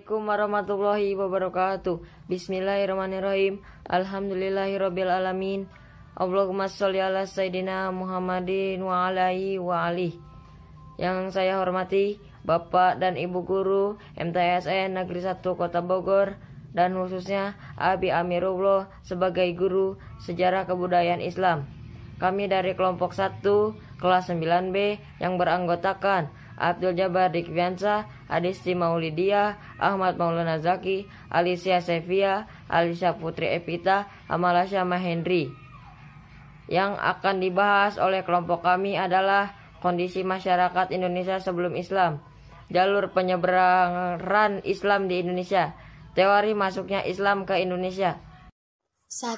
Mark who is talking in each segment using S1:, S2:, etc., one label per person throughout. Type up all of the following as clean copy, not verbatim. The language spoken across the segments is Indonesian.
S1: Assalamualaikum warahmatullahi wabarakatuh. Bismillahirrahmanirrahim. Alhamdulillahirabbil alamin. Allahumma sholli ala sayyidina Muhammadin wa alaihi wa alihi. Yang saya hormati Bapak dan Ibu Guru MTSN Negeri 1 Kota Bogor dan khususnya Abi Amirullah sebagai Guru Sejarah Kebudayaan Islam. Kami dari kelompok 1 kelas 9B yang beranggotakan Abdul Jabbar Dikviansa, Adisti Maulidia, Ahmad Maulana Zaki, Alicia Sevia, Alisa Putri Epita, Amalasya Mahendri. Yang akan dibahas oleh kelompok kami adalah kondisi masyarakat Indonesia sebelum Islam, jalur penyeberangan Islam di Indonesia, teori masuknya Islam ke Indonesia.
S2: 1.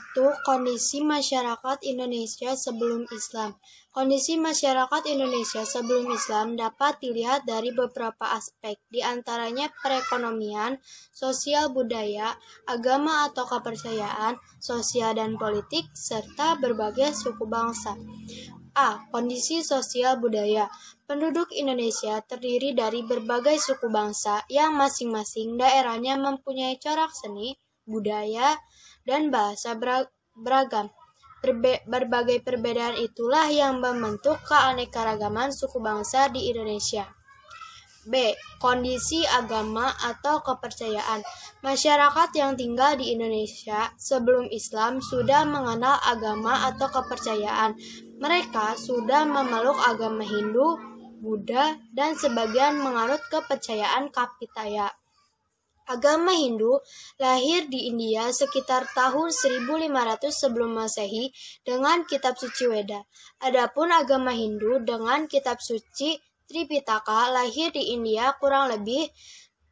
S2: Kondisi masyarakat Indonesia sebelum Islam. Kondisi masyarakat Indonesia sebelum Islam dapat dilihat dari beberapa aspek, di antaranya perekonomian, sosial budaya, agama atau kepercayaan, sosial dan politik, serta berbagai suku bangsa. A. Kondisi sosial budaya. Penduduk Indonesia terdiri dari berbagai suku bangsa yang masing-masing daerahnya mempunyai corak seni, budaya, dan bahasa beragam. Berbagai perbedaan itulah yang membentuk keanekaragaman suku bangsa di Indonesia. B. Kondisi agama atau kepercayaan. Masyarakat yang tinggal di Indonesia sebelum Islam sudah mengenal agama atau kepercayaan. Mereka sudah memeluk agama Hindu, Buddha, dan sebagian menganut kepercayaan Kapitaya. Agama Hindu lahir di India sekitar tahun 1500 sebelum Masehi dengan kitab suci Weda. Adapun agama Hindu dengan kitab suci Tripitaka lahir di India kurang lebih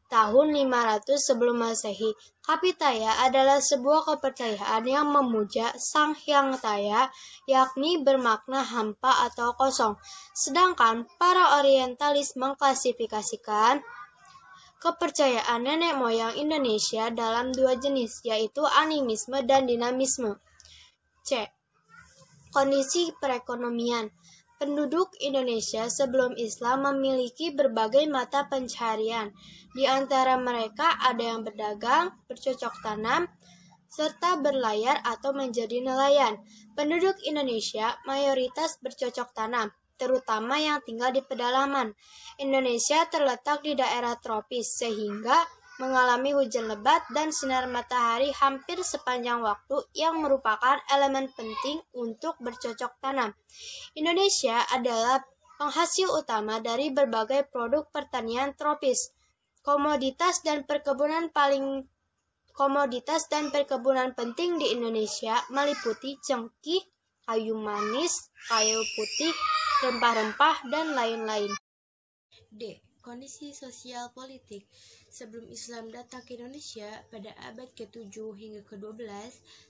S2: tahun 500 sebelum Masehi. Kapitaya adalah sebuah kepercayaan yang memuja Sang Hyang Taya, yakni bermakna hampa atau kosong. Sedangkan para orientalis mengklasifikasikan kepercayaan nenek moyang Indonesia dalam dua jenis, yaitu animisme dan dinamisme. C. Kondisi perekonomian. Penduduk Indonesia sebelum Islam memiliki berbagai mata pencaharian. Di antara mereka ada yang berdagang, bercocok tanam, serta berlayar atau menjadi nelayan. Penduduk Indonesia mayoritas bercocok tanam, terutama yang tinggal di pedalaman. Indonesia terletak di daerah tropis sehingga mengalami hujan lebat dan sinar matahari hampir sepanjang waktu yang merupakan elemen penting untuk bercocok tanam. Indonesia adalah penghasil utama dari berbagai produk pertanian tropis. Komoditas dan perkebunan penting di Indonesia meliputi cengkeh, kayu manis, kayu putih, rempah-rempah, dan lain-lain.
S3: D. Kondisi sosial politik. Sebelum Islam datang ke Indonesia pada abad ke-7 hingga ke-12,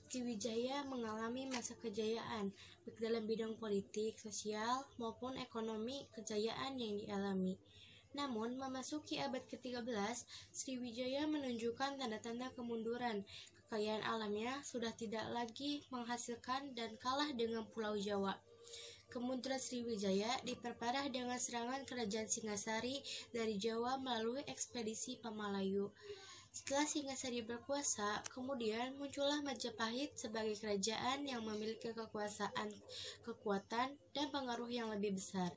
S3: Sriwijaya mengalami masa kejayaan, baik dalam bidang politik, sosial, maupun ekonomi kejayaan yang dialami. Namun, memasuki abad ke-13, Sriwijaya menunjukkan tanda-tanda kemunduran. Kekayaan alamnya sudah tidak lagi menghasilkan dan kalah dengan Pulau Jawa. Kemunduran Sriwijaya diperparah dengan serangan kerajaan Singasari dari Jawa melalui ekspedisi Pamalayu. Setelah Singasari berkuasa, kemudian muncullah Majapahit sebagai kerajaan yang memiliki kekuatan, dan pengaruh yang lebih besar.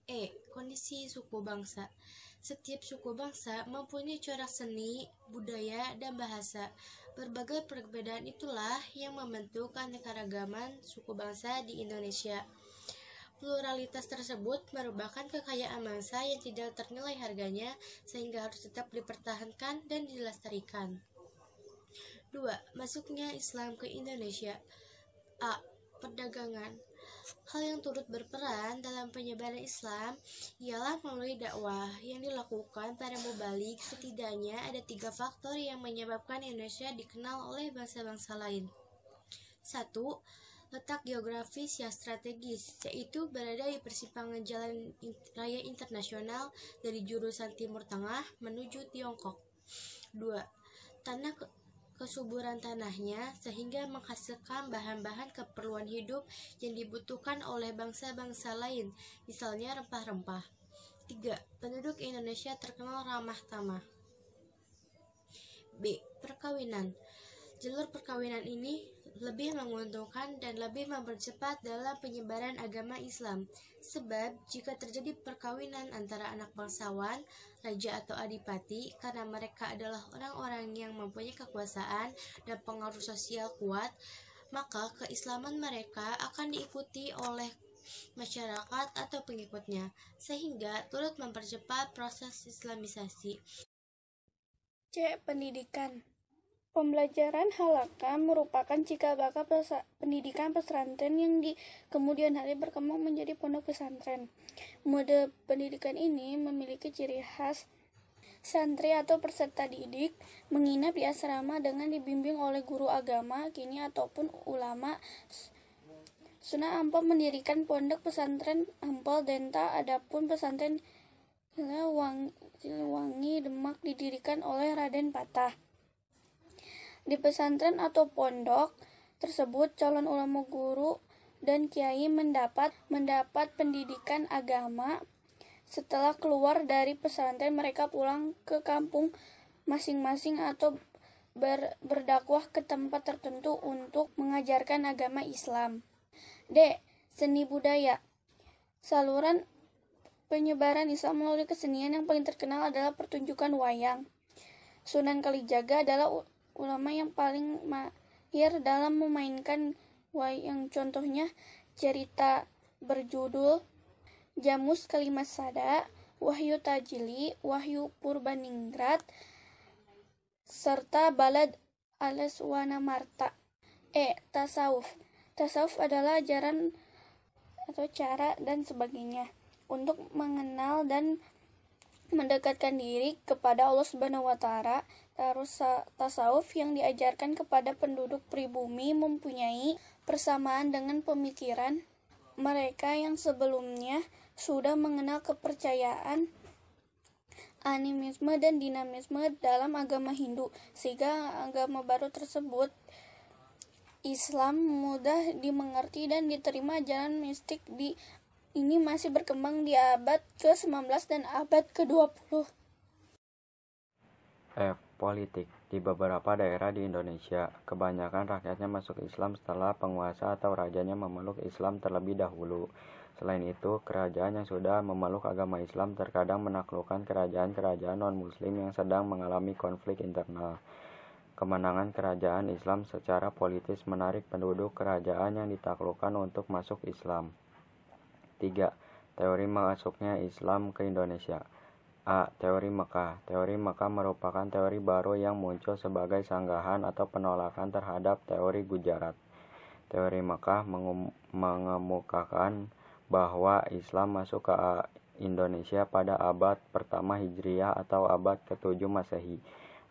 S3: E. Kondisi suku bangsa. Setiap suku bangsa mempunyai corak seni, budaya, dan bahasa. Berbagai perbedaan itulah yang membentuk keanekaragaman suku bangsa di Indonesia. Pluralitas tersebut merupakan kekayaan bangsa yang tidak ternilai harganya, sehingga harus tetap dipertahankan dan dilestarikan. 2. Masuknya Islam ke Indonesia. A. Perdagangan. Hal yang turut berperan dalam penyebaran Islam ialah melalui dakwah yang dilakukan para mubalik. Setidaknya ada 3 faktor yang menyebabkan Indonesia dikenal oleh bangsa-bangsa lain. 1. Letak geografis yang strategis, yaitu berada di persimpangan jalan raya internasional dari jurusan Timur Tengah menuju Tiongkok. 2. Kesuburan tanahnya sehingga menghasilkan bahan-bahan keperluan hidup yang dibutuhkan oleh bangsa-bangsa lain, misalnya rempah-rempah. 3. Penduduk Indonesia terkenal ramah tamah. B. Perkawinan. Jalur perkawinan ini lebih menguntungkan dan lebih mempercepat dalam penyebaran agama Islam. Sebab jika terjadi perkawinan antara anak bangsawan, raja atau adipati, karena mereka adalah orang-orang yang mempunyai kekuasaan dan pengaruh sosial kuat, maka keislaman mereka akan diikuti oleh masyarakat atau pengikutnya, sehingga turut mempercepat proses islamisasi.
S4: C. Pendidikan. Pembelajaran halaqah merupakan cikal bakal pendidikan pesantren yang di kemudian hari berkembang menjadi pondok pesantren. Mode pendidikan ini memiliki ciri khas santri atau peserta didik menginap di asrama dengan dibimbing oleh guru agama kini ataupun ulama. Sunan Ampel mendirikan pondok pesantren Ampel Denta, adapun pesantren Siliwangi Demak didirikan oleh Raden Patah. Di pesantren atau pondok tersebut, calon ulama, guru, dan kiai mendapat pendidikan agama. Setelah keluar dari pesantren, mereka pulang ke kampung masing-masing atau berdakwah ke tempat tertentu untuk mengajarkan agama Islam. D. Seni budaya. Saluran penyebaran Islam melalui kesenian yang paling terkenal adalah pertunjukan wayang. Sunan Kalijaga adalah ulama yang paling mahir dalam memainkan wayang. Contohnya cerita berjudul Jamus Kalimasada, Wahyu Tajili, Wahyu Purbaningrat, serta Balad Aleswana Marta. E. Tasawuf. Tasawuf adalah ajaran atau cara dan sebagainya untuk mengenal dan mendekatkan diri kepada Allah Subhanahu wa Ta'ala. Tasawuf yang diajarkan kepada penduduk pribumi mempunyai persamaan dengan pemikiran mereka yang sebelumnya sudah mengenal kepercayaan animisme dan dinamisme dalam agama Hindu, sehingga agama baru tersebut, Islam, mudah dimengerti dan diterima. Ajaran mistik ini masih berkembang di abad ke-19 dan abad ke-20.
S5: F. Politik. Di beberapa daerah di Indonesia, kebanyakan rakyatnya masuk Islam setelah penguasa atau rajanya memeluk Islam terlebih dahulu. Selain itu, kerajaan yang sudah memeluk agama Islam terkadang menaklukkan kerajaan-kerajaan non-muslim yang sedang mengalami konflik internal. Kemenangan kerajaan Islam secara politis menarik penduduk kerajaan yang ditaklukkan untuk masuk Islam. 3. Teori masuknya Islam ke Indonesia. A. Teori Mekah. Teori Mekah merupakan teori baru yang muncul sebagai sanggahan atau penolakan terhadap teori Gujarat. Teori Mekah mengemukakan bahwa Islam masuk ke Indonesia pada abad pertama Hijriah atau abad ke-7 Masehi.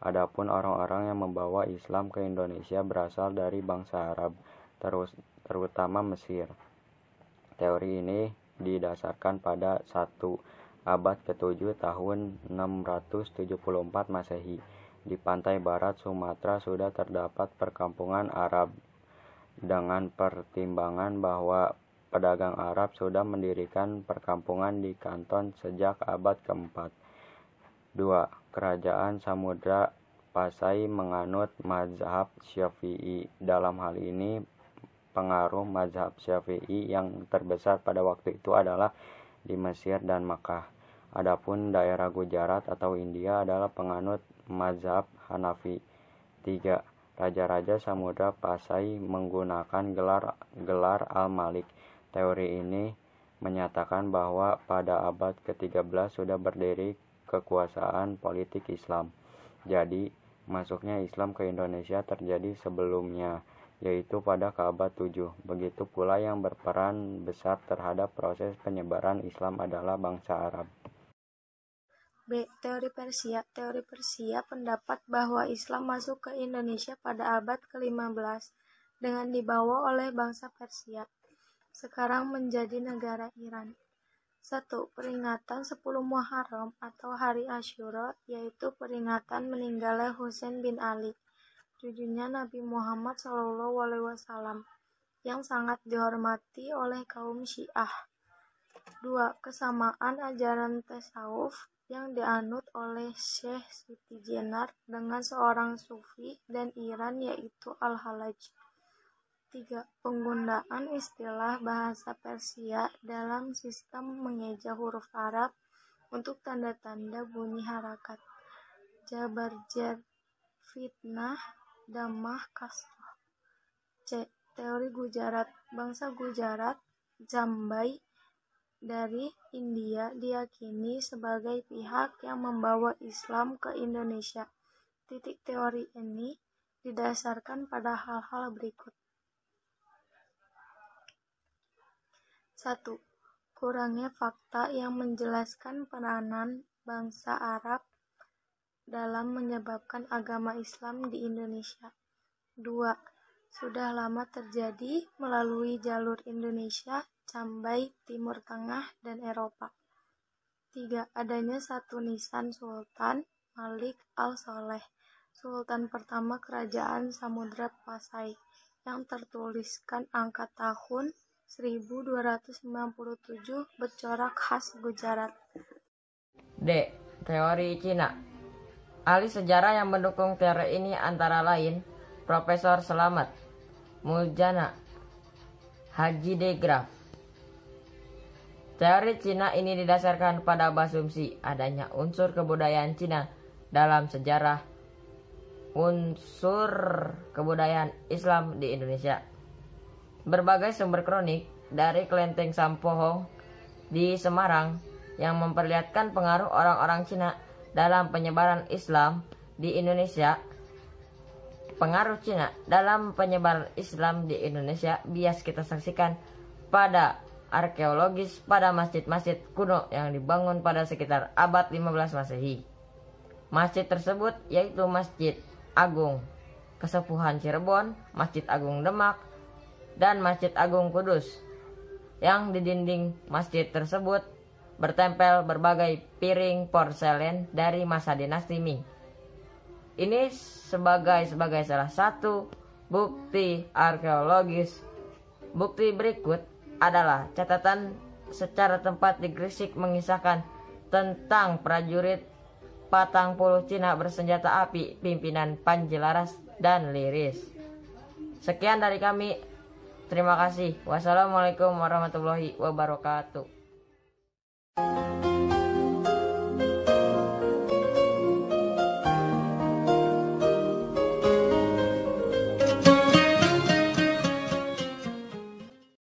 S5: Adapun orang-orang yang membawa Islam ke Indonesia berasal dari bangsa Arab, terutama Mesir. Teori ini didasarkan pada 1. Abad ke-7 tahun 674 Masehi. Di pantai barat Sumatera sudah terdapat perkampungan Arab dengan pertimbangan bahwa pedagang Arab sudah mendirikan perkampungan di Kanton sejak abad ke-4. 2. Kerajaan Samudra Pasai menganut mazhab Syafi'i. Dalam hal ini, pengaruh mazhab Syafi'i yang terbesar pada waktu itu adalah di Mesir dan Makkah. Adapun daerah Gujarat atau India adalah penganut mazhab Hanafi. 3. Raja-raja Samudra Pasai menggunakan gelar Al-Malik. Teori ini menyatakan bahwa pada abad ke-13 sudah berdiri kekuasaan politik Islam. Jadi, masuknya Islam ke Indonesia terjadi sebelumnya, yaitu pada abad 7. Begitu pula yang berperan besar terhadap proses penyebaran Islam adalah bangsa Arab.
S2: B. Teori Persia. Teori Persia pendapat bahwa Islam masuk ke Indonesia pada abad ke-15 dengan dibawa oleh bangsa Persia, sekarang menjadi negara Iran. 1. Peringatan 10 Muharram atau Hari Asyura, yaitu peringatan meninggalnya Husain bin Ali, cucunya Nabi Muhammad SAW, yang sangat dihormati oleh kaum Syiah. 2. Kesamaan ajaran tasawuf yang dianut oleh Syekh Siti Jenar dengan seorang sufi dan Iran yaitu Al-Halaj. 3. Penggunaan istilah bahasa Persia dalam sistem mengeja huruf Arab untuk tanda-tanda bunyi harakat. Jabarjar, fitnah, damah, kasroh. C. Teori Gujarat. Bangsa Gujarat, Jambai, dari India diyakini sebagai pihak yang membawa Islam ke Indonesia. Teori ini didasarkan pada hal-hal berikut. 1. Kurangnya fakta yang menjelaskan peranan bangsa Arab dalam menyebabkan agama Islam di Indonesia. 2. Sudah lama terjadi melalui jalur Indonesia, Jambai, Timur Tengah, dan Eropa. 3. Adanya satu nisan Sultan Malik al-Soleh, Sultan pertama Kerajaan Samudra Pasai, yang tertuliskan angka tahun 1297 bercorak khas Gujarat.
S1: D. Teori Cina. Ahli sejarah yang mendukung teori ini antara lain Profesor Selamat Muljana, Haji de Graaf. Teori Cina ini didasarkan pada asumsi adanya unsur kebudayaan Cina dalam sejarah unsur kebudayaan Islam di Indonesia. Berbagai sumber kronik dari kelenteng Sampohong di Semarang yang memperlihatkan pengaruh orang-orang Cina dalam penyebaran Islam di Indonesia. Pengaruh Cina dalam penyebaran Islam di Indonesia bias kita saksikan pada arkeologis pada masjid-masjid kuno yang dibangun pada sekitar abad 15 Masehi. Masjid tersebut yaitu Masjid Agung Kesepuhan Cirebon, Masjid Agung Demak, dan Masjid Agung Kudus. Yang di dinding masjid tersebut bertempel berbagai piring porselen dari masa dinasti Ming. Ini sebagai salah satu bukti arkeologis. Bukti berikut adalah catatan secara tempat di Gresik mengisahkan tentang prajurit patang puluh Cina bersenjata api pimpinan Panji Laras dan Liris. Sekian dari kami. Terima kasih. Wassalamualaikum warahmatullahi wabarakatuh.